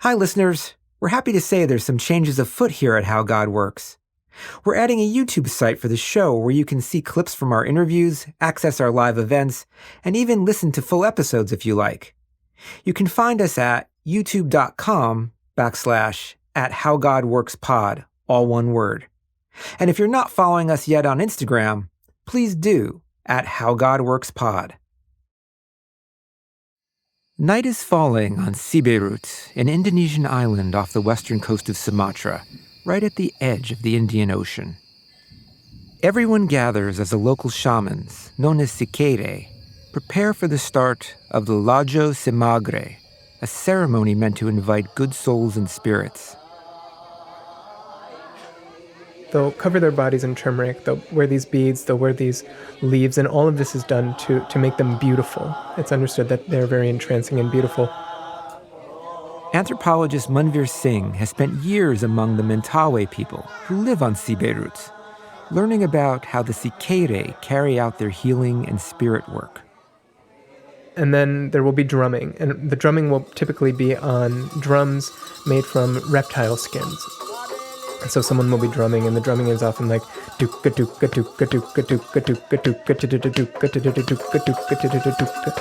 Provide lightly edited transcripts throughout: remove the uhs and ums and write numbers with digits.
Hi, listeners. We're happy to say there's some changes afoot here at How God Works. We're adding a YouTube site for the show where you can see clips from our interviews, access our live events, and even listen to full episodes if you like. You can find us at youtube.com/@HowGodWorksPod, all one word. And if you're not following us yet on Instagram, please do at HowGodWorksPod. Night is falling on Siberut, an Indonesian island off the western coast of Sumatra, right at the edge of the Indian Ocean. Everyone gathers as the local shamans, known as Sikere, prepare for the start of the Lajo Semagre, a ceremony meant to invite good souls and spirits. They'll cover their bodies in turmeric, they'll wear these beads, they'll wear these leaves, and all of this is done to make them beautiful. It's understood that they're very entrancing and beautiful. Anthropologist Manvir Singh has spent years among the Mentawai people who live on Siberut, learning about how the Sikere carry out their healing and spirit work. And then there will be drumming, and the drumming will typically be on drums made from reptile skins. And so someone will be drumming, and the drumming is often like dooka dooka dooka dooka dooka dooka dooka dooka dooka dooka dooka.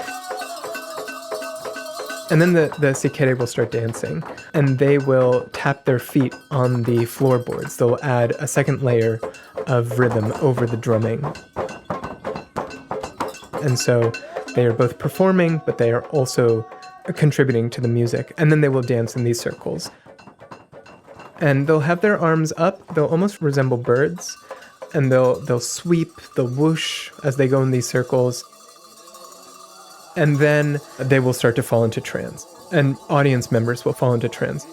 And then the Sikere will start dancing, and they will tap their feet on the floorboards. They'll add a second layer of rhythm over the drumming. And so they are both performing, but they are also contributing to the music. And then they will dance in these circles. And they'll have their arms up, they'll almost resemble birds, and they'll sweep, they'll whoosh as they go in these circles. And then they will start to fall into trance, and audience members will fall into trance.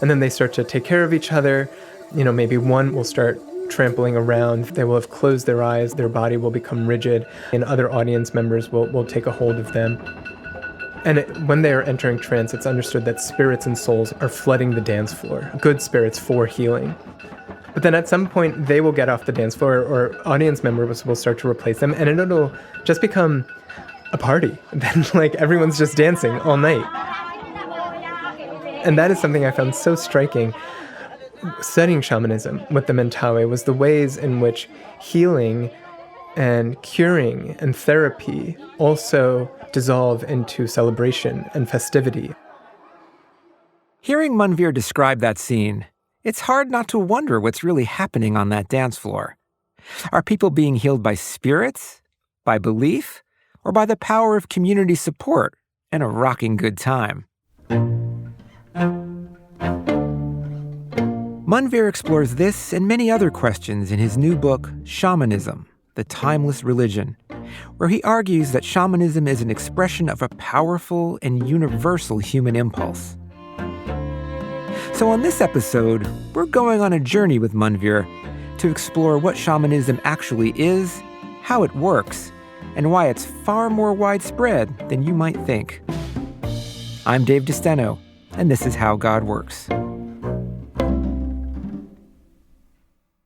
And then they start to take care of each other. Maybe one will start trampling around, they will have closed their eyes, their body will become rigid, and other audience members will take a hold of them. And when they are entering trance, it's understood that spirits and souls are flooding the dance floor, good spirits for healing. But then at some point, they will get off the dance floor, or audience members will start to replace them, and it'll just become a party. Then, everyone's just dancing all night. And that is something I found so striking. Studying shamanism with the Mentawai was the ways in which healing and curing and therapy also dissolve into celebration and festivity. Hearing Manvir describe that scene, it's hard not to wonder what's really happening on that dance floor. Are people being healed by spirits, by belief, or by the power of community support and a rocking good time? Manvir explores this and many other questions in his new book, Shamanism, The Timeless Religion, where he argues that shamanism is an expression of a powerful and universal human impulse. So on this episode, we're going on a journey with Manvir to explore what shamanism actually is, how it works, and why it's far more widespread than you might think. I'm Dave DeSteno, and this is How God Works.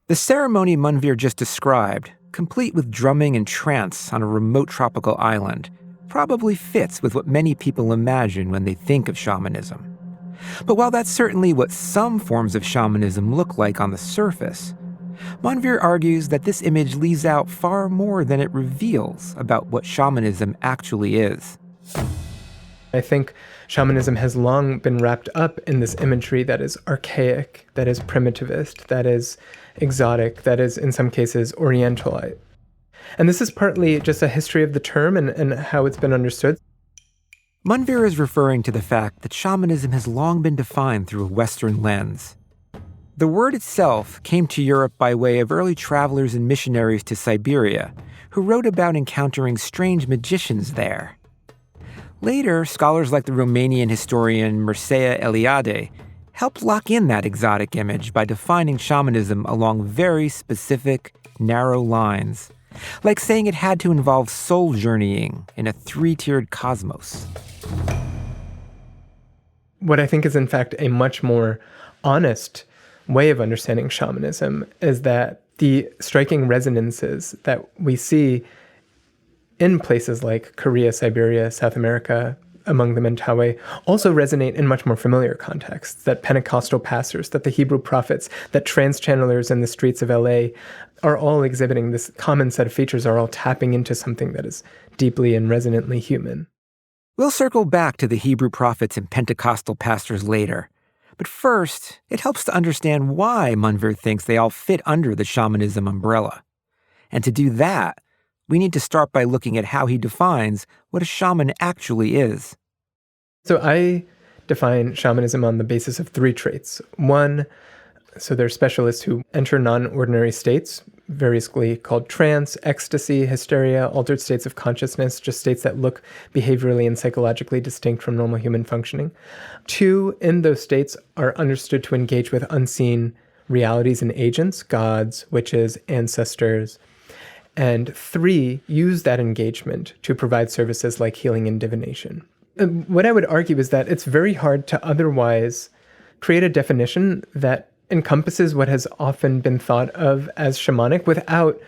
The ceremony Manvir just described, complete with drumming and trance on a remote tropical island, probably fits with what many people imagine when they think of shamanism. But while that's certainly what some forms of shamanism look like on the surface, Manvir argues that this image leaves out far more than it reveals about what shamanism actually is. I think shamanism has long been wrapped up in this imagery that is archaic, that is primitivist, that is exotic, that is in some cases orientalite. And this is partly just a history of the term and how it's been understood. Manvir is referring to the fact that shamanism has long been defined through a Western lens. The word itself came to Europe by way of early travelers and missionaries to Siberia, who wrote about encountering strange magicians there. Later, scholars like the Romanian historian Mircea Eliade helped lock in that exotic image by defining shamanism along very specific, narrow lines, like saying it had to involve soul journeying in a three-tiered cosmos. What I think is, in fact, a much more honest way of understanding shamanism is that the striking resonances that we see in places like Korea, Siberia, South America, among the Mentawai also resonate in much more familiar contexts, that Pentecostal pastors, that the Hebrew prophets, that trans-channelers in the streets of LA are all exhibiting this common set of features, are all tapping into something that is deeply and resonantly human. We'll circle back to the Hebrew prophets and Pentecostal pastors later. But first, it helps to understand why Manvir thinks they all fit under the shamanism umbrella. And to do that, we need to start by looking at how he defines what a shaman actually is. So I define shamanism on the basis of 3 traits. One, so they're specialists who enter non-ordinary states, variously called trance, ecstasy, hysteria, altered states of consciousness, just states that look behaviorally and psychologically distinct from normal human functioning. 2, in those states are understood to engage with unseen realities and agents, gods, witches, ancestors. And 3, use that engagement to provide services like healing and divination. And what I would argue is that it's very hard to otherwise create a definition that encompasses what has often been thought of as shamanic without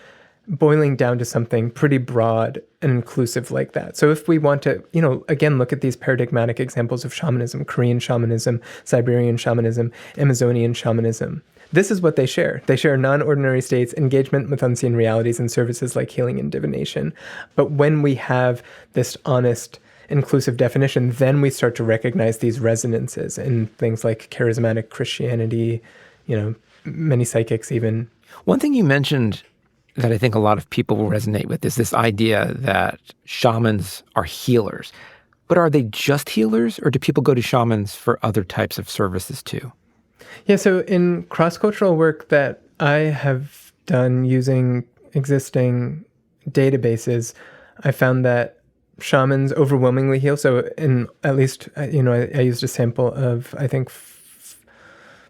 boiling down to something pretty broad and inclusive like that. So if we want to, again, look at these paradigmatic examples of shamanism, Korean shamanism, Siberian shamanism, Amazonian shamanism, this is what they share. They share non-ordinary states, engagement with unseen realities, and services like healing and divination. But when we have this honest, inclusive definition, then we start to recognize these resonances in things like charismatic Christianity, many psychics even. One thing you mentioned that I think a lot of people will resonate with is this idea that shamans are healers. But are they just healers, or do people go to shamans for other types of services too? Yeah, so in cross-cultural work that I have done using existing databases, I found that shamans overwhelmingly heal. So in at least, I used a sample of, I think,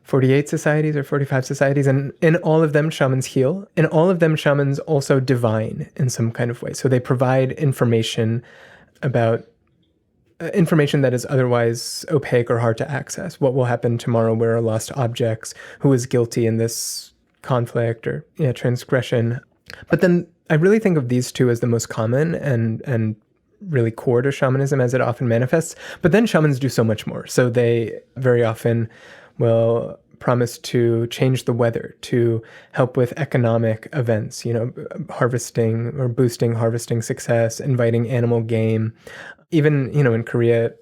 48 societies or 45 societies, and in all of them, shamans heal. In all of them, shamans also divine in some kind of way. So they provide information about information that is otherwise opaque or hard to access. What will happen tomorrow? Where are lost objects? Who is guilty in this conflict or transgression? But then I really think of these two as the most common and really core to shamanism as it often manifests. But then shamans do so much more. So they very often will promise to change the weather, to help with economic events, harvesting or boosting harvesting success, inviting animal game. Even, in Korea,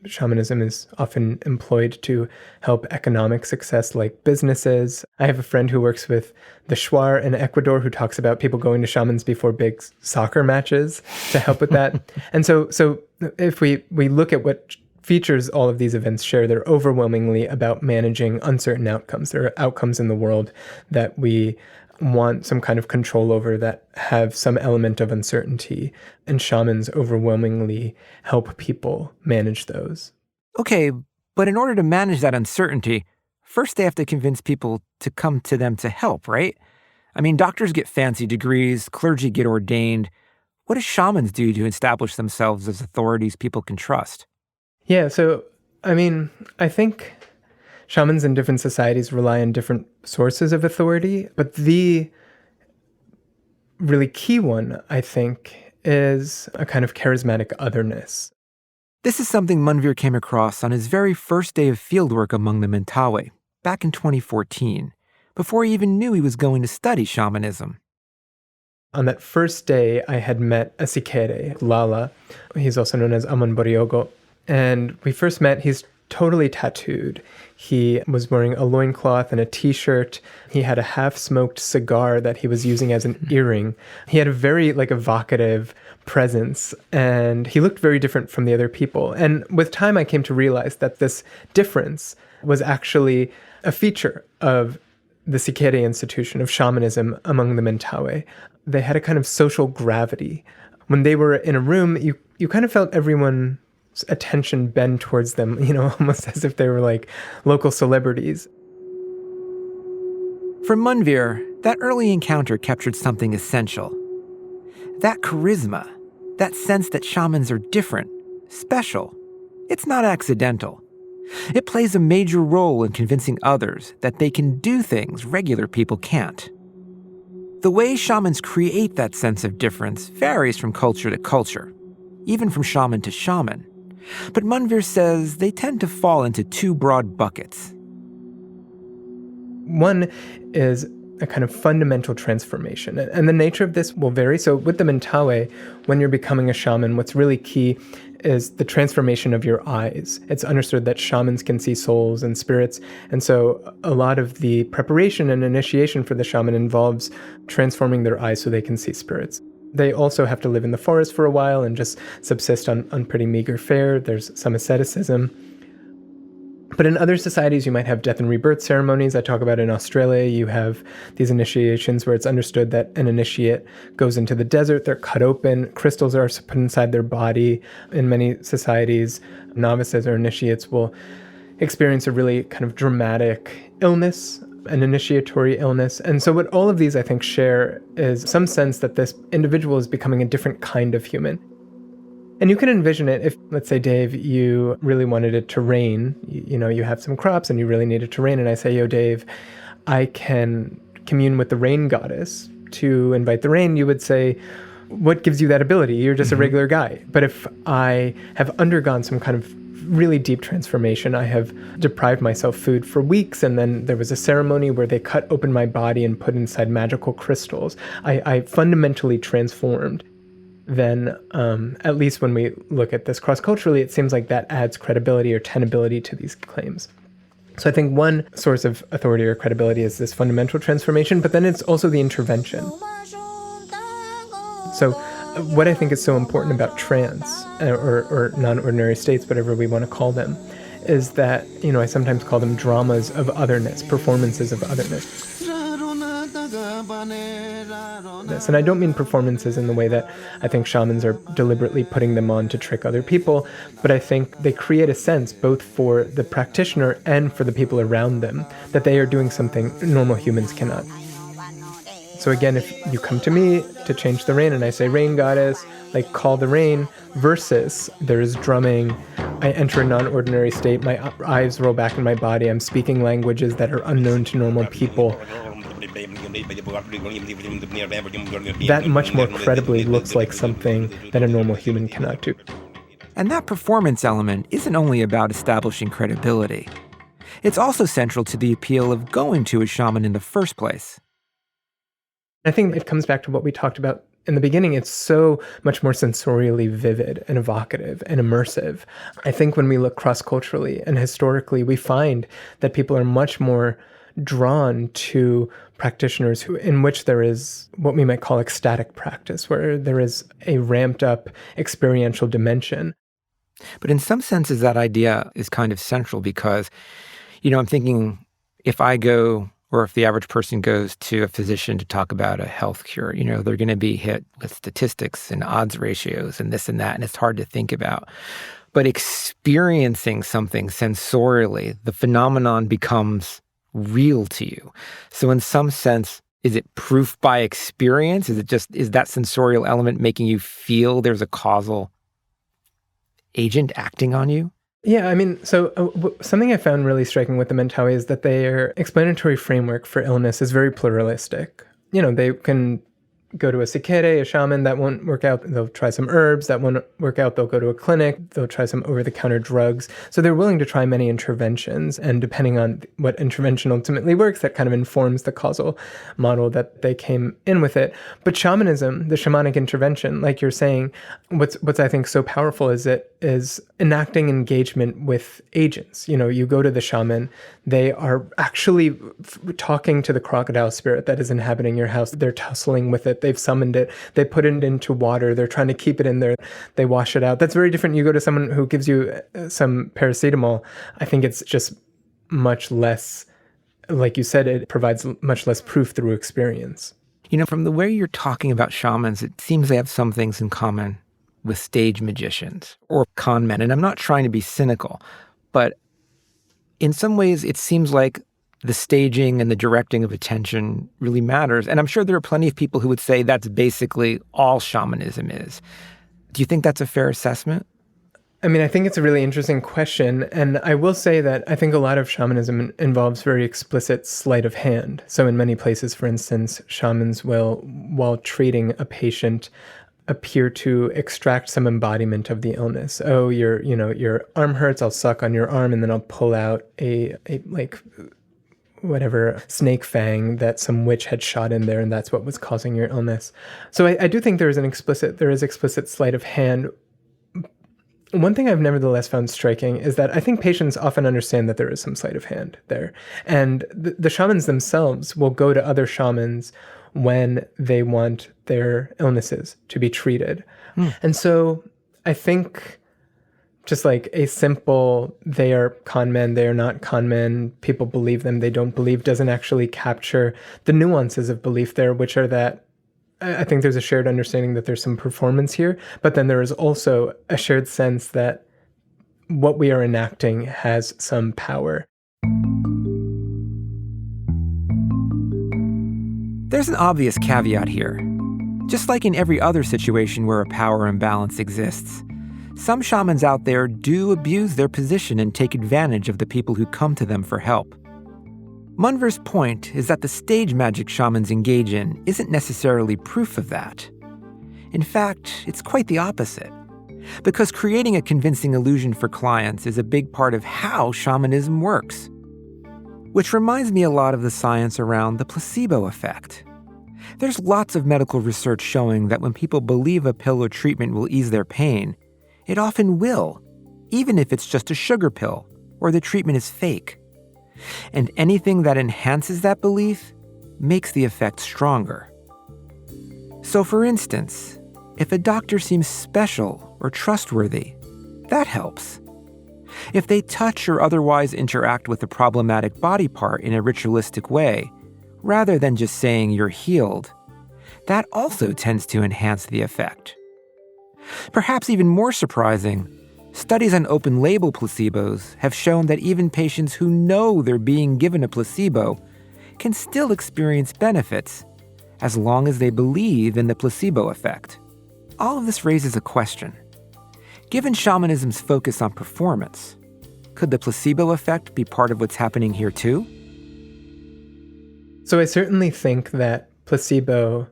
shamanism is often employed to help economic success like businesses. I have a friend who works with the Shuar in Ecuador who talks about people going to shamans before big soccer matches to help with that. And so if we look at what features all of these events share, they're overwhelmingly about managing uncertain outcomes. There are outcomes in the world that we want some kind of control over that have some element of uncertainty, and shamans overwhelmingly help people manage those. Okay, but in order to manage that uncertainty, first they have to convince people to come to them to help, right? I mean, doctors get fancy degrees, clergy get ordained. What do shamans do to establish themselves as authorities people can trust? Yeah, so, I think shamans in different societies rely on different sources of authority, but the really key one, I think, is a kind of charismatic otherness. This is something Manvir came across on his very first day of fieldwork among the Mentawai, back in 2014, before he even knew he was going to study shamanism. On that first day, I had met a Sikere, Lala. He's also known as Aman Boryogo. And we first met, he's totally tattooed. He was wearing a loincloth and a t-shirt. He had a half-smoked cigar that he was using as an earring. He had a very evocative presence, and he looked very different from the other people. And with time, I came to realize that this difference was actually a feature of the Sikere institution of shamanism among the Mentawai. They had a kind of social gravity. When they were in a room, you kind of felt everyone's attention bend towards them, almost as if they were like local celebrities. For Manvir, that early encounter captured something essential. That charisma, that sense that shamans are different, special. It's not accidental. It plays a major role in convincing others that they can do things regular people can't. The way shamans create that sense of difference varies from culture to culture, even from shaman to shaman. But Manvir says they tend to fall into two broad buckets. One is a kind of fundamental transformation. And the nature of this will vary. So with the Mentawe, when you're becoming a shaman, what's really key is the transformation of your eyes. It's understood that shamans can see souls and spirits. And so a lot of the preparation and initiation for the shaman involves transforming their eyes so they can see spirits. They also have to live in the forest for a while and just subsist on pretty meager fare. There's some asceticism. But in other societies, you might have death and rebirth ceremonies. I talk about in Australia, you have these initiations where it's understood that an initiate goes into the desert, they're cut open, crystals are put inside their body. In many societies, novices or initiates will experience a really kind of dramatic illness, an initiatory illness. And so what all of these, I think, share is some sense that this individual is becoming a different kind of human. And you can envision it if, let's say, Dave, you really wanted it to rain. You have some crops and you really need it to rain. And I say, yo, Dave, I can commune with the rain goddess to invite the rain. You would say, what gives you that ability? You're just a regular guy. But if I have undergone some kind of really deep transformation, I have deprived myself food for weeks, and then there was a ceremony where they cut open my body and put inside magical crystals. I fundamentally transformed. Then at least when we look at this cross-culturally, it seems like that adds credibility or tenability to these claims. So I think one source of authority or credibility is this fundamental transformation, but then it's also the intervention. So what I think is so important about trance or non-ordinary states, whatever we want to call them, is that, I sometimes call them dramas of otherness, performances of otherness. And I don't mean performances in the way that I think shamans are deliberately putting them on to trick other people, but I think they create a sense both for the practitioner and for the people around them that they are doing something normal humans cannot. So again, if you come to me to change the rain and I say, rain goddess, like call the rain, versus there is drumming, I enter a non-ordinary state, my eyes roll back in my body, I'm speaking languages that are unknown to normal people. That much more credibly looks like something that a normal human cannot do. And that performance element isn't only about establishing credibility. It's also central to the appeal of going to a shaman in the first place. I think it comes back to what we talked about in the beginning. It's so much more sensorially vivid and evocative and immersive. I think when we look cross-culturally and historically, we find that people are much more drawn to practitioners in which there is what we might call ecstatic practice, where there is a ramped up experiential dimension. But in some senses, that idea is kind of central because, I'm thinking if I go, or if the average person goes to a physician to talk about a health cure, they're going to be hit with statistics and odds ratios and this and that, and it's hard to think about. But experiencing something sensorially, the phenomenon becomes real to you. So in some sense, is it proof by experience? Is that sensorial element making you feel there's a causal agent acting on you? Yeah, so something I found really striking with the Mentawe is that their explanatory framework for illness is very pluralistic. They can go to a sikere, a shaman, that won't work out, they'll try some herbs, that won't work out, they'll go to a clinic, they'll try some over-the-counter drugs. So they're willing to try many interventions, and depending on what intervention ultimately works, that kind of informs the causal model that they came in with it. But shamanism, the shamanic intervention, like you're saying, what's I think so powerful is it is enacting engagement with agents. You go to the shaman, they are actually talking to the crocodile spirit that is inhabiting your house. They're tussling with it. They've summoned it. They put it into water. They're trying to keep it in there. They wash it out. That's very different. You go to someone who gives you some paracetamol. I think it's just much less, like you said, it provides much less proof through experience. From the way you're talking about shamans, it seems they have some things in common with stage magicians or con men. And I'm not trying to be cynical, but in some ways it seems like the staging and the directing of attention really matters. And I'm sure there are plenty of people who would say that's basically all shamanism is. Do you think that's a fair assessment? I think it's a really interesting question. And I will say that I think a lot of shamanism involves very explicit sleight of hand. So in many places, for instance, shamans will, while treating a patient, appear to extract some embodiment of the illness. Oh, your arm hurts, I'll suck on your arm and then I'll pull out a like whatever snake fang that some witch had shot in there, and that's what was causing your illness. So I do think there is explicit sleight of hand. One thing I've nevertheless found striking is that I think patients often understand that there is some sleight of hand there. And the shamans themselves will go to other shamans when they want their illnesses to be treated. And so I think just like a simple, they are con men, they are not con men, people believe them, they don't believe, doesn't actually capture the nuances of belief there, which are that I think there's a shared understanding that there's some performance here, but then there is also a shared sense that what we are enacting has some power. There's an obvious caveat here. Just like in every other situation where a power imbalance exists, some shamans out there do abuse their position and take advantage of the people who come to them for help. Manvir's point is that the stage magic shamans engage in isn't necessarily proof of that. In fact, it's quite the opposite. Because creating a convincing illusion for clients is a big part of how shamanism works. Which reminds me a lot of the science around the placebo effect. There's lots of medical research showing that when people believe a pill or treatment will ease their pain, it often will, even if it's just a sugar pill or the treatment is fake. And anything that enhances that belief makes the effect stronger. So for instance, if a doctor seems special or trustworthy, that helps. If they touch or otherwise interact with a problematic body part in a ritualistic way, rather than just saying you're healed, that also tends to enhance the effect. Perhaps even more surprising, studies on open-label placebos have shown that even patients who know they're being given a placebo can still experience benefits as long as they believe in the placebo effect. All of this raises a question. Given shamanism's focus on performance, could the placebo effect be part of what's happening here too? So I certainly think that placebo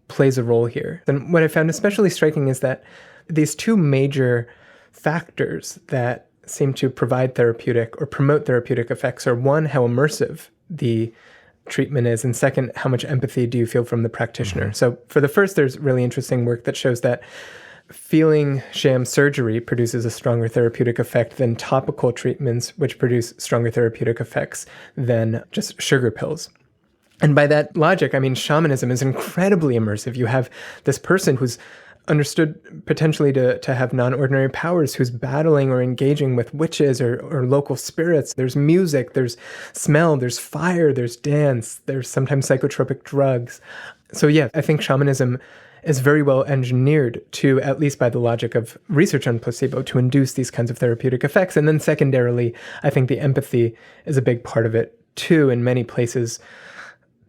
plays a role here. And what I found especially striking is that these two major factors that seem to provide therapeutic or promote therapeutic effects are, one, how immersive the treatment is, and second, how much empathy do you feel from the practitioner. So for the first, there's really interesting work that shows that feeling sham surgery produces a stronger therapeutic effect than topical treatments, which produce stronger therapeutic effects than just sugar pills. And by that logic, I mean, shamanism is incredibly immersive. You have this person who's understood potentially to have non-ordinary powers, who's battling or engaging with witches or local spirits. There's music, there's smell, there's fire, there's dance, there's sometimes psychotropic drugs. So yeah, I think shamanism is very well engineered to, at least by the logic of research on placebo, to induce these kinds of therapeutic effects. And then secondarily, I think the empathy is a big part of it too. In many places,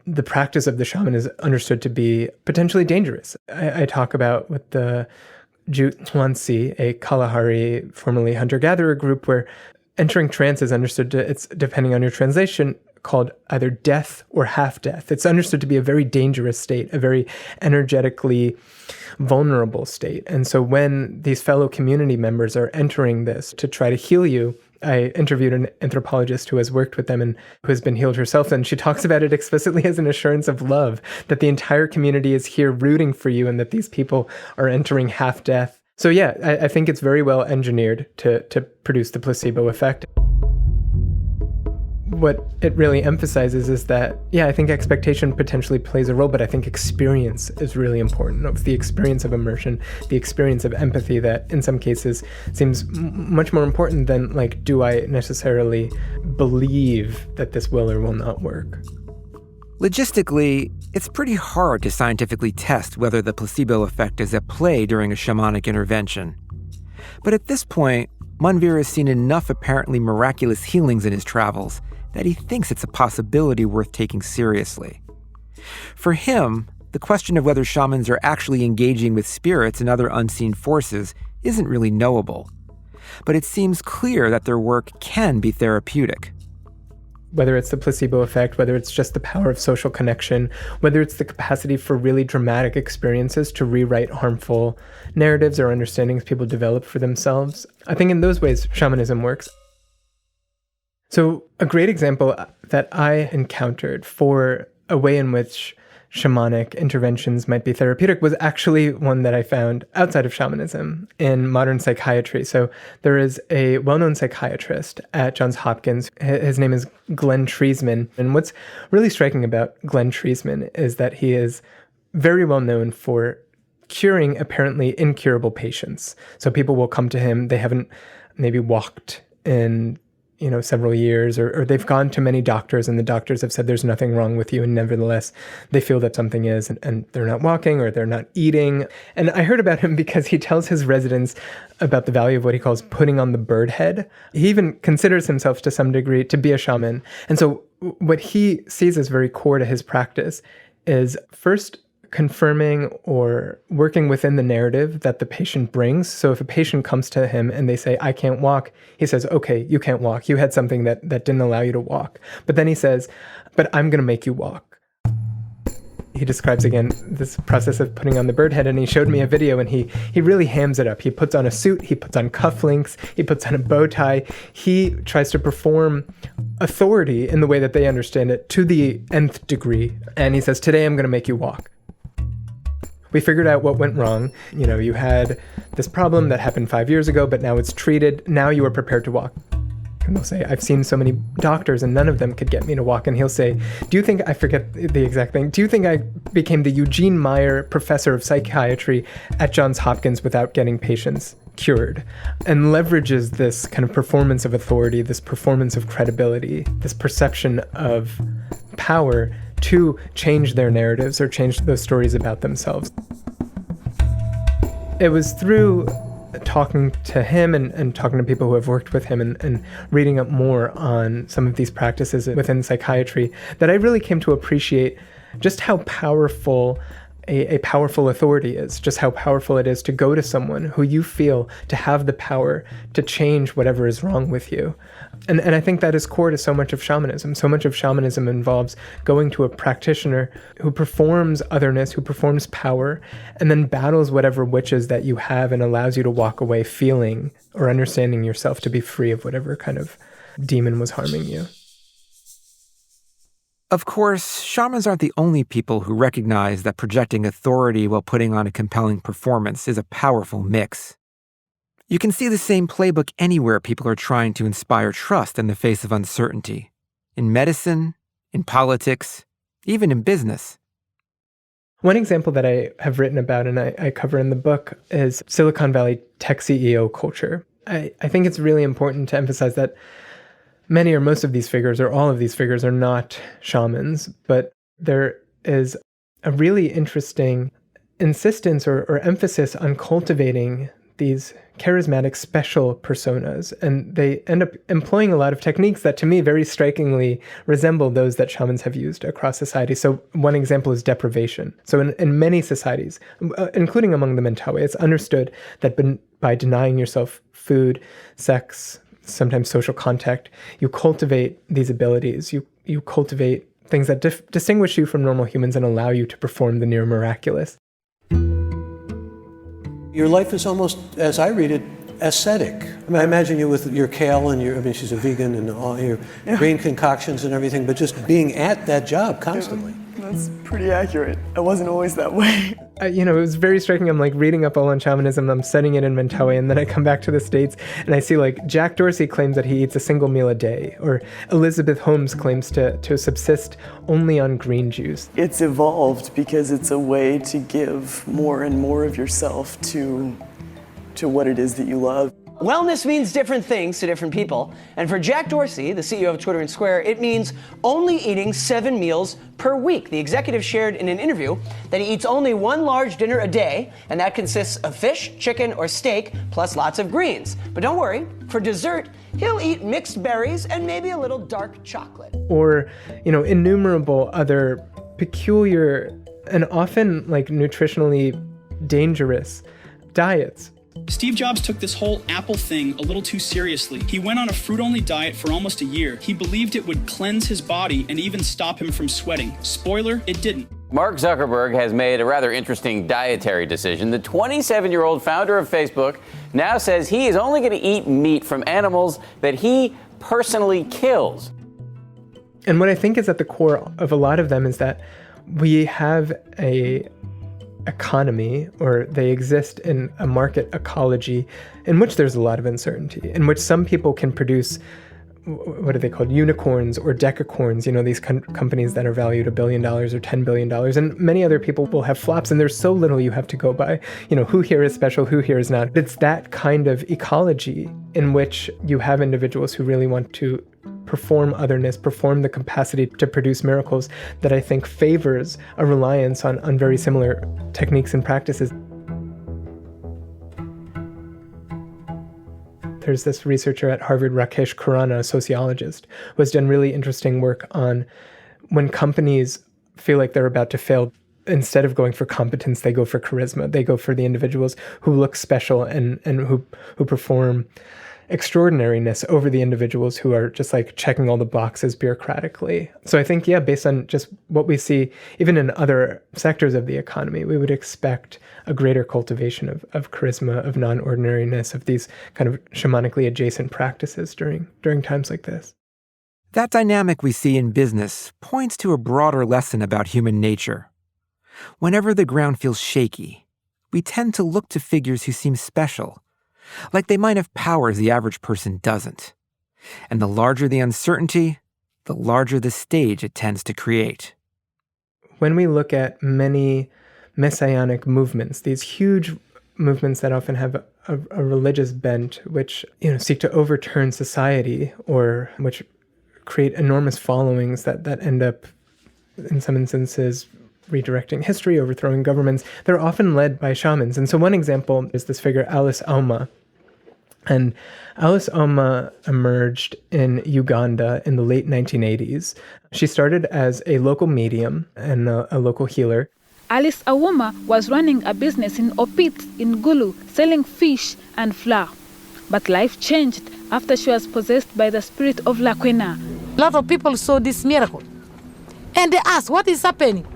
the practice of the shaman is understood to be potentially dangerous. I talk about with the Jutwansi, a Kalahari, formerly hunter-gatherer group, where entering trance is understood to, it's depending on your translation, called either death or half-death. It's understood to be a very dangerous state, a very energetically vulnerable state. And so when these fellow community members are entering this to try to heal you, I interviewed an anthropologist who has worked with them and who has been healed herself, and she talks about it explicitly as an assurance of love, that the entire community is here rooting for you and that these people are entering half-death. So yeah, I think it's very well engineered to produce the placebo effect. What it really emphasizes is that, yeah, I think expectation potentially plays a role, but I think experience is really important. It's the experience of immersion, the experience of empathy that in some cases seems much more important than, like, do I necessarily believe that this will or will not work? Logistically, it's pretty hard to scientifically test whether the placebo effect is at play during a shamanic intervention. But at this point, Manvir has seen enough apparently miraculous healings in his travels that he thinks it's a possibility worth taking seriously. For him, the question of whether shamans are actually engaging with spirits and other unseen forces isn't really knowable, but it seems clear that their work can be therapeutic. whether it's the placebo effect, whether it's just the power of social connection, whether it's the capacity for really dramatic experiences to rewrite harmful narratives or understandings people develop for themselves. I think in those ways, shamanism works. So a great example that I encountered for a way in which shamanic interventions might be therapeutic was actually one that I found outside of shamanism in modern psychiatry. So there is a well-known psychiatrist at Johns Hopkins. His name is Glenn Treisman. And what's really striking about Glenn Treisman is that he is very well known for curing apparently incurable patients. So people will come to him, they haven't maybe walked in several years, or they've gone to many doctors and the doctors have said there's nothing wrong with you, and nevertheless they feel that something is, and they're not walking or they're not eating. And I heard about him because he tells his residents about the value of what he calls putting on the bird head. He even considers himself to some degree to be a shaman. And so what he sees as very core to his practice is first confirming or working within the narrative that the patient brings. So if a patient comes to him and they say, I can't walk, he says, okay, you can't walk. You had something that didn't allow you to walk. But then he says, but I'm going to make you walk. He describes again this process of putting on the bird head, and he showed me a video, and he really hams it up. He puts on a suit, he puts on cufflinks, he puts on a bow tie. He tries to perform authority in the way that they understand it to the nth degree. And he says, today I'm going to make you walk. We figured out what went wrong. You had this problem that happened 5 years ago, but now it's treated. Now you are prepared to walk. And they'll say, I've seen so many doctors and none of them could get me to walk. And he'll say, do you think, I forget the exact thing, do you think I became the Eugene Meyer Professor of Psychiatry at Johns Hopkins without getting patients cured? And leverages this kind of performance of authority, this performance of credibility, this perception of power to change their narratives or change those stories about themselves. It was through talking to him and talking to people who have worked with him and reading up more on some of these practices within psychiatry that I really came to appreciate just how powerful a powerful authority is, just how powerful it is to go to someone who you feel to have the power to change whatever is wrong with you. And I think that is core to so much of shamanism. So much of shamanism involves going to a practitioner who performs otherness, who performs power, and then battles whatever witches that you have and allows you to walk away feeling or understanding yourself to be free of whatever kind of demon was harming you. Of course, shamans aren't the only people who recognize that projecting authority while putting on a compelling performance is a powerful mix. You can see the same playbook anywhere people are trying to inspire trust in the face of uncertainty. In medicine, in politics, even in business. One example that I have written about and I cover in the book is Silicon Valley tech CEO culture. I think it's really important to emphasize that many or most of these figures, or all of these figures, are not shamans, but there is a really interesting insistence or emphasis on cultivating these charismatic special personas. And they end up employing a lot of techniques that to me very strikingly resemble those that shamans have used across society. So one example is deprivation. So in many societies, including among the Mentawai, it's understood that by denying yourself food, sex, sometimes social contact, you cultivate these abilities. You cultivate things that distinguish you from normal humans and allow you to perform the near miraculous. Your life is almost, as I read it, ascetic. I mean, I imagine you with your kale and she's a vegan and all your green concoctions and everything, but just being at that job constantly. That's pretty accurate. I wasn't always that way. It was very striking. I'm like reading up all on shamanism. I'm studying it in Mentawai, and then I come back to the States and I see like Jack Dorsey claims that he eats a single meal a day, or Elizabeth Holmes claims to subsist only on green juice. It's evolved because it's a way to give more and more of yourself to what it is that you love. Wellness means different things to different people. And for Jack Dorsey, the CEO of Twitter and Square, it means only eating 7 meals per week. The executive shared in an interview that he eats only 1 large dinner a day, and that consists of fish, chicken, or steak, plus lots of greens. But don't worry, for dessert, he'll eat mixed berries and maybe a little dark chocolate. Or, innumerable other peculiar and often like nutritionally dangerous diets. Steve Jobs took this whole Apple thing a little too seriously. He went on a fruit-only diet for almost a year. He believed it would cleanse his body and even stop him from sweating. Spoiler, it didn't. Mark Zuckerberg has made a rather interesting dietary decision. The 27-year-old founder of Facebook now says he is only going to eat meat from animals that he personally kills. And what I think is at the core of a lot of them is that we have a economy, or they exist in a market ecology in which there's a lot of uncertainty, in which some people can produce, what are they called, unicorns or decacorns, these companies that are valued $1 billion or $10 billion, and many other people will have flops, and there's so little you have to go by, who here is special, who here is not. It's that kind of ecology in which you have individuals who really want to perform otherness, perform the capacity to produce miracles, that I think favors a reliance on very similar techniques and practices. There's this researcher at Harvard, Rakesh Khurana, a sociologist, who has done really interesting work on when companies feel like they're about to fail. Instead of going for competence, they go for charisma. They go for the individuals who look special and who perform extraordinariness over the individuals who are just like checking all the boxes bureaucratically. So I think, based on just what we see, even in other sectors of the economy, we would expect a greater cultivation of charisma, of non-ordinariness, of these kind of shamanically adjacent practices during times like this. That dynamic we see in business points to a broader lesson about human nature. Whenever the ground feels shaky, we tend to look to figures who seem special, like they might have powers the average person doesn't. And the larger the uncertainty, the larger the stage it tends to create. When we look at many messianic movements, these huge movements that often have a religious bent, which seek to overturn society, or which create enormous followings that end up, in some instances, redirecting history, overthrowing governments, they're often led by shamans. And so one example is this figure, Alice Auma. And Alice Auma emerged in Uganda in the late 1980s. She started as a local medium and a local healer. Alice Auma was running a business in Opit in Gulu, selling fish and flour. But life changed after she was possessed by the spirit of Lakwena. A lot of people saw this miracle. And they asked, what is happening?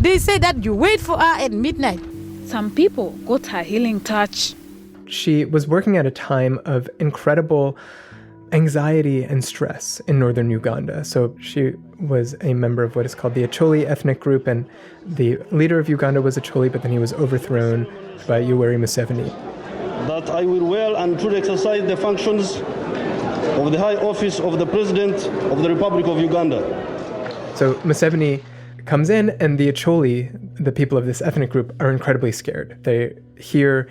They say that you wait for her at midnight. Some people got her healing touch. She was working at a time of incredible anxiety and stress in northern Uganda. So she was a member of what is called the Acholi ethnic group, and the leader of Uganda was Acholi, but then he was overthrown by Yoweri Museveni. That I will well and truly exercise the functions of the high office of the President of the Republic of Uganda. So Museveni comes in, and the Acholi, the people of this ethnic group, are incredibly scared. They hear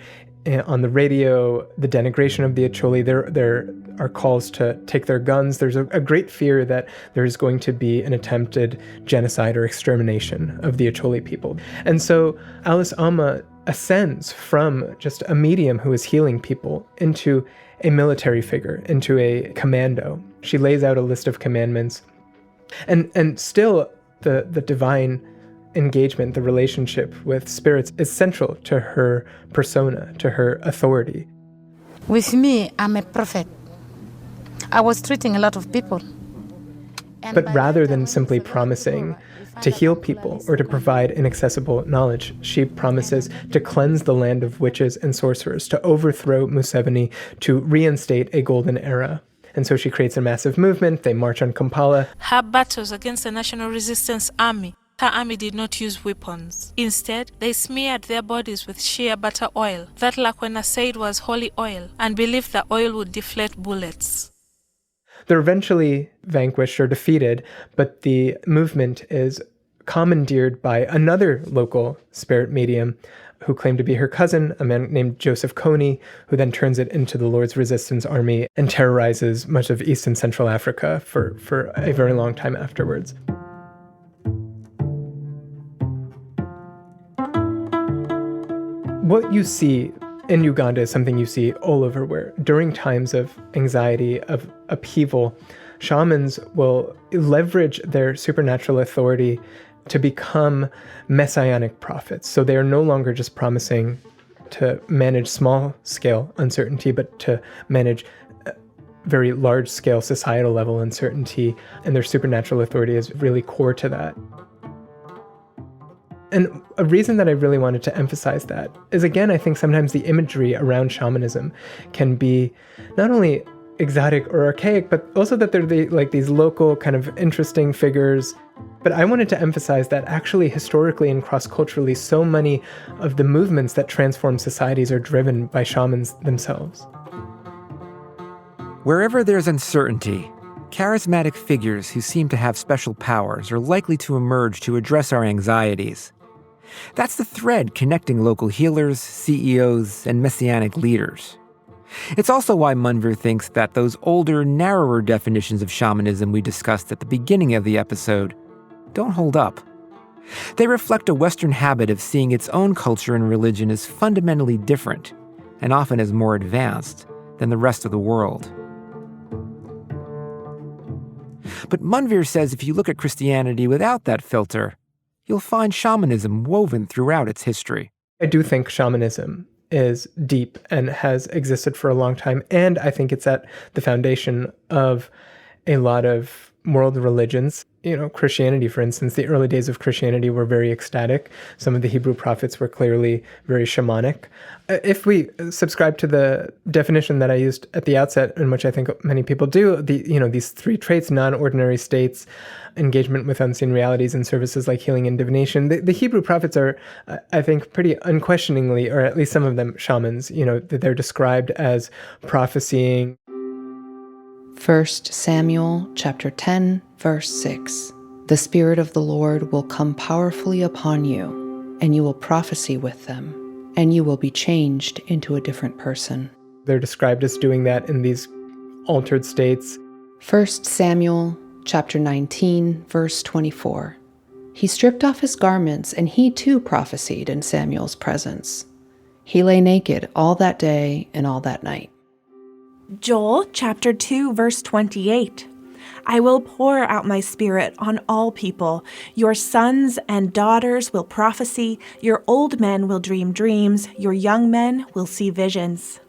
on the radio the denigration of the Acholi. There are calls to take their guns. There's a great fear that there's going to be an attempted genocide or extermination of the Acholi people. And so Alice Auma ascends from just a medium who is healing people into a military figure, into a commando. She lays out a list of commandments. And still the divine engagement, the relationship with spirits is central to her persona, to her authority. With me, I'm a prophet. I was treating a lot of people. But rather than simply promising to heal people or to provide inaccessible knowledge, she promises to cleanse the land of witches and sorcerers, to overthrow Museveni, to reinstate a golden era. And so she creates a massive movement. They march on Kampala. Her battles against the National Resistance Army, her army did not use weapons. Instead, they smeared their bodies with shea butter oil that Lakwena said was holy oil and believed the oil would deflate bullets. They're eventually vanquished or defeated, but the movement is commandeered by another local spirit medium who claimed to be her cousin, a man named Joseph Kony, who then turns it into the Lord's Resistance Army and terrorizes much of East and Central Africa for a very long time afterwards. What you see in Uganda is something you see all over, where during times of anxiety, of upheaval, shamans will leverage their supernatural authority to become messianic prophets. So they are no longer just promising to manage small-scale uncertainty, but to manage very large-scale societal level uncertainty, and their supernatural authority is really core to that. And a reason that I really wanted to emphasize that is, again, I think sometimes the imagery around shamanism can be not only exotic or archaic, but also that they're these local kind of interesting figures. But I wanted to emphasize that actually historically and cross-culturally, so many of the movements that transform societies are driven by shamans themselves. Wherever there's uncertainty, charismatic figures who seem to have special powers are likely to emerge to address our anxieties. That's the thread connecting local healers, CEOs, and messianic leaders. It's also why Manvir thinks that those older, narrower definitions of shamanism we discussed at the beginning of the episode don't hold up. They reflect a Western habit of seeing its own culture and religion as fundamentally different, and often as more advanced, than the rest of the world. But Manvir says if you look at Christianity without that filter, you'll find shamanism woven throughout its history. I do think shamanism is deep and has existed for a long time, and I think it's at the foundation of a lot of world religions. Christianity, for instance, the early days of Christianity were very ecstatic. Some of the Hebrew prophets were clearly very shamanic. If we subscribe to the definition that I used at the outset, and which I think many people do, these three traits, non-ordinary states, engagement with unseen realities, and services like healing and divination, the Hebrew prophets are, I think, pretty unquestioningly, or at least some of them, shamans. They're described as prophesying. 1 Samuel chapter 10, verse 6. The Spirit of the Lord will come powerfully upon you, and you will prophesy with them, and you will be changed into a different person. They're described as doing that in these altered states. 1 Samuel chapter 19, verse 24. He stripped off his garments, and he too prophesied in Samuel's presence. He lay naked all that day and all that night. Joel chapter 2, verse 28. I will pour out my spirit on all people. Your sons and daughters will prophesy. Your old men will dream dreams. Your young men will see visions.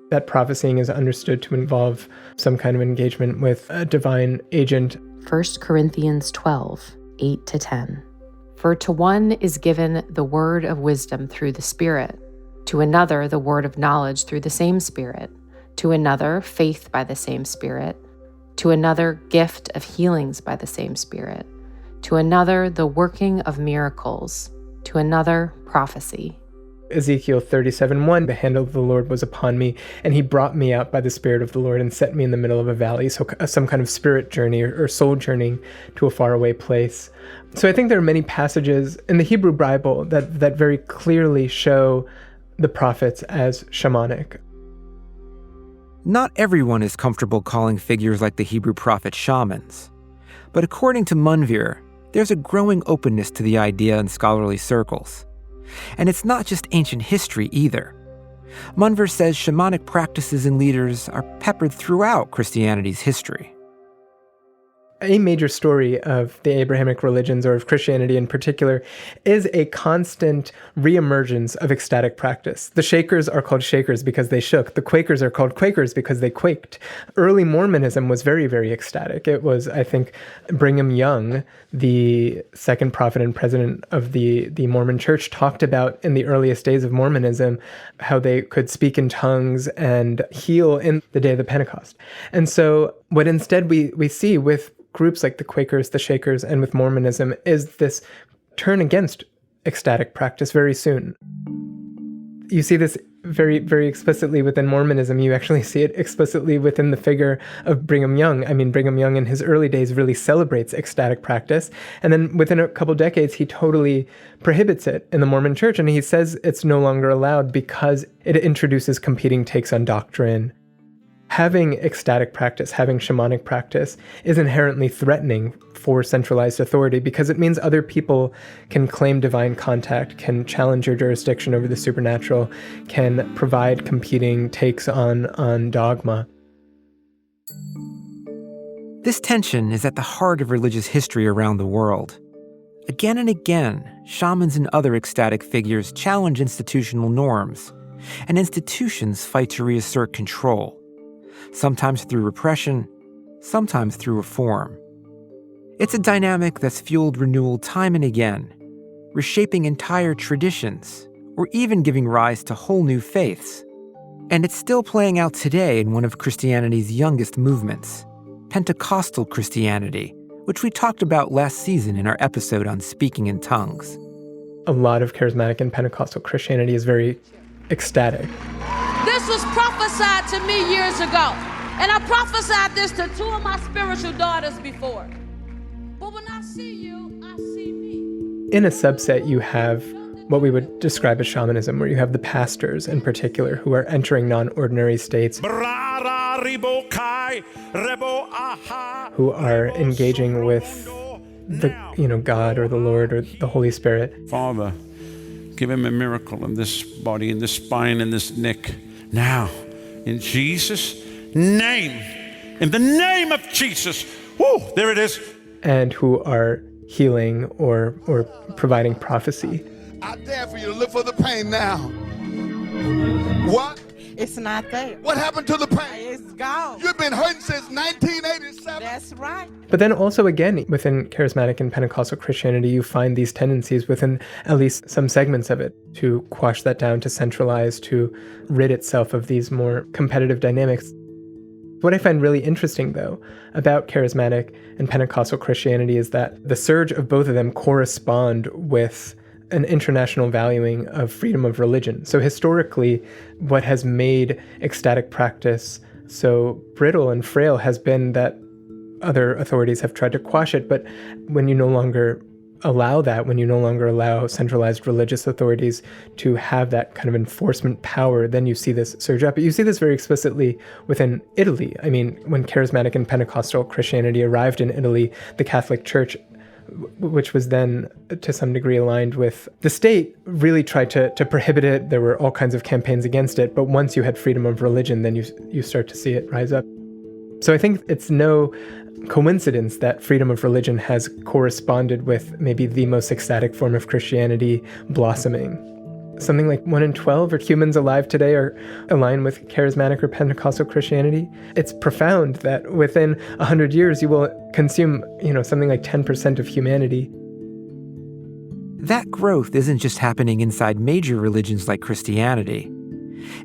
That prophesying is understood to involve some kind of engagement with a divine agent. 1 Corinthians 12, 8-10. For to one is given the word of wisdom through the Spirit, to another the word of knowledge through the same Spirit, to another faith by the same Spirit, to another gift of healings by the same Spirit, to another the working of miracles, to another prophecy. Ezekiel 37:1, the hand of the Lord was upon me, and he brought me out by the Spirit of the Lord and set me in the middle of a valley. So some kind of spirit journey or soul journeying to a faraway place. So I think there are many passages in the Hebrew Bible that very clearly show the prophets as shamanic. Not everyone is comfortable calling figures like the Hebrew prophet shamans. But according to Manvir, there's a growing openness to the idea in scholarly circles. And it's not just ancient history either. Manvir says shamanic practices and leaders are peppered throughout Christianity's history. A major story of the Abrahamic religions, or of Christianity in particular, is a constant reemergence of ecstatic practice. The Shakers are called Shakers because they shook. The Quakers are called Quakers because they quaked. Early Mormonism was very, very ecstatic. It was, I think, Brigham Young, the second prophet and president of the Mormon Church, talked about in the earliest days of Mormonism how they could speak in tongues and heal in the day of the Pentecost. And so what instead we see with groups like the Quakers, the Shakers, and with Mormonism is this turn against ecstatic practice very soon. You see this very, very explicitly within Mormonism. You actually see it explicitly within the figure of Brigham Young. I mean, Brigham Young in his early days really celebrates ecstatic practice. And then within a couple decades, he totally prohibits it in the Mormon Church. And he says it's no longer allowed because it introduces competing takes on doctrine. Having ecstatic practice, having shamanic practice is inherently threatening for centralized authority because it means other people can claim divine contact, can challenge your jurisdiction over the supernatural, can provide competing takes on dogma. This tension is at the heart of religious history around the world. Again and again, shamans and other ecstatic figures challenge institutional norms, and institutions fight to reassert control, sometimes through repression, sometimes through reform. It's a dynamic that's fueled renewal time and again, reshaping entire traditions, or even giving rise to whole new faiths. And it's still playing out today in one of Christianity's youngest movements, Pentecostal Christianity, which we talked about last season in our episode on speaking in tongues. A lot of charismatic and Pentecostal Christianity is very ecstatic. This was prophesied to me years ago. And I prophesied this to two of my spiritual daughters before. But when I see you, I see me. In a subset, you have what we would describe as shamanism, where you have the pastors in particular who are entering non-ordinary states, who are engaging with the, God or the Lord or the Holy Spirit. Father, give him a miracle in this body, in this spine, in this neck. Now, in Jesus' name, in the name of Jesus. Woo, there it is. And who are healing or providing prophecy. I dare for you to look for the pain now. What? It's not there. What happened to the pain? It's gone. You've been hurting since 1987. That's right. But then also, again, within charismatic and Pentecostal Christianity, you find these tendencies within at least some segments of it to quash that down, to centralize, to rid itself of these more competitive dynamics. What I find really interesting, though, about charismatic and Pentecostal Christianity is that the surge of both of them correspond with an international valuing of freedom of religion. So historically, what has made ecstatic practice so brittle and frail has been that other authorities have tried to quash it. But when you no longer allow that, when you no longer allow centralized religious authorities to have that kind of enforcement power, then you see this surge up. But you see this very explicitly within Italy. I mean, when charismatic and Pentecostal Christianity arrived in Italy, the Catholic Church, which was then to some degree aligned with the state, really tried to prohibit it. There were all kinds of campaigns against it. But once you had freedom of religion, then you start to see it rise up. So I think it's no coincidence that freedom of religion has corresponded with maybe the most ecstatic form of Christianity blossoming. Something like 1 in 12 humans alive today are aligned with charismatic or Pentecostal Christianity. It's profound that within 100 years you will consume, something like 10% of humanity. That growth isn't just happening inside major religions like Christianity.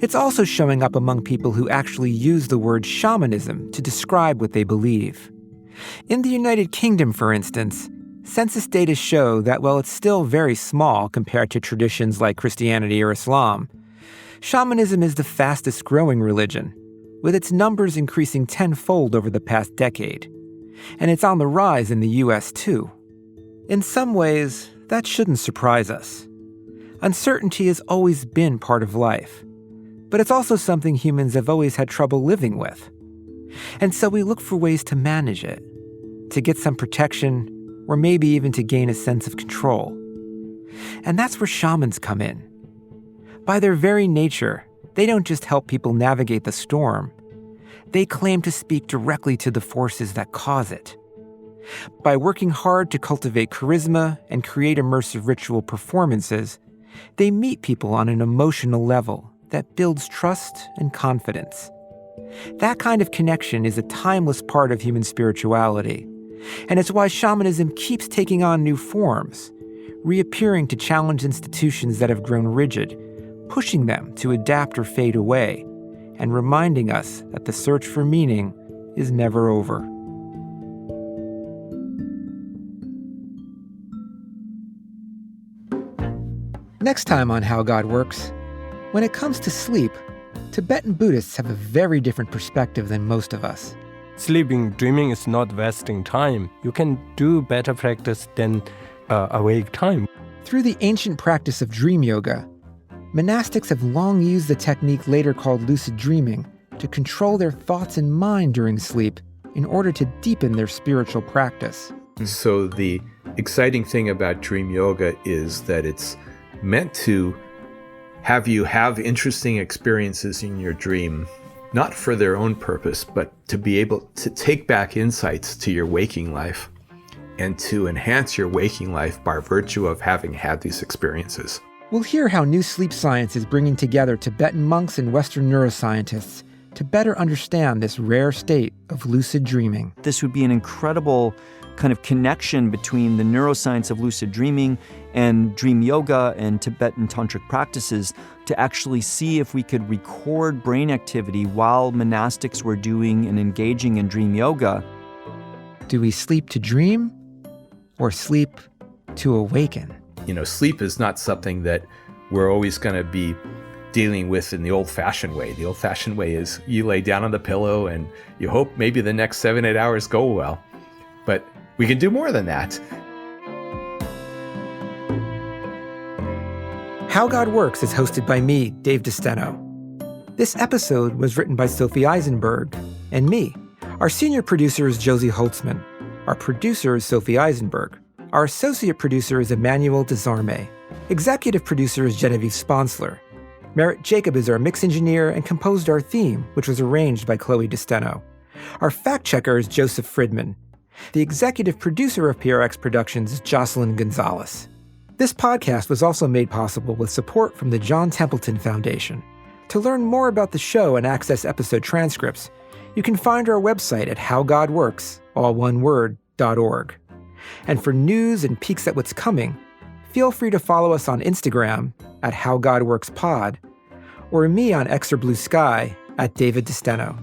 It's also showing up among people who actually use the word shamanism to describe what they believe. In the United Kingdom, for instance, census data show that while it's still very small compared to traditions like Christianity or Islam, shamanism is the fastest growing religion, with its numbers increasing tenfold over the past decade. And it's on the rise in the US too. In some ways, that shouldn't surprise us. Uncertainty has always been part of life, but it's also something humans have always had trouble living with. And so we look for ways to manage it, to get some protection, or maybe even to gain a sense of control. And that's where shamans come in. By their very nature, they don't just help people navigate the storm. They claim to speak directly to the forces that cause it. By working hard to cultivate charisma and create immersive ritual performances, they meet people on an emotional level that builds trust and confidence. That kind of connection is a timeless part of human spirituality, and it's why shamanism keeps taking on new forms, reappearing to challenge institutions that have grown rigid, pushing them to adapt or fade away, and reminding us that the search for meaning is never over. Next time on How God Works, when it comes to sleep, Tibetan Buddhists have a very different perspective than most of us. Sleeping, dreaming is not wasting time. You can do better practice than awake time. Through the ancient practice of dream yoga, monastics have long used the technique later called lucid dreaming to control their thoughts and mind during sleep in order to deepen their spiritual practice. So the exciting thing about dream yoga is that it's meant to have you have interesting experiences in your dream, not for their own purpose, but to be able to take back insights to your waking life and to enhance your waking life by virtue of having had these experiences. We'll hear how new sleep science is bringing together Tibetan monks and Western neuroscientists to better understand this rare state of lucid dreaming. This would be an incredible kind of connection between the neuroscience of lucid dreaming and dream yoga and Tibetan tantric practices to actually see if we could record brain activity while monastics were doing and engaging in dream yoga. Do we sleep to dream or sleep to awaken? Sleep is not something that we're always going to be dealing with in the old-fashioned way. The old-fashioned way is you lay down on the pillow and you hope maybe the next 7-8 hours go well. But we can do more than that. How God Works is hosted by me, Dave DeSteno. This episode was written by Sophie Eisenberg and me. Our senior producer is Josie Holtzman. Our producer is Sophie Eisenberg. Our associate producer is Emmanuel Desarme. Executive producer is Genevieve Sponsler. Merritt Jacob is our mix engineer and composed our theme, which was arranged by Chloe DeSteno. Our fact checker is Joseph Friedman. The executive producer of PRX Productions is Jocelyn Gonzalez. This podcast was also made possible with support from the John Templeton Foundation. To learn more about the show and access episode transcripts, you can find our website at howgodworks, all one word, .org. And for news and peeks at what's coming, feel free to follow us on Instagram at HowGodWorksPod, or me on X or Blue Sky at David DeSteno.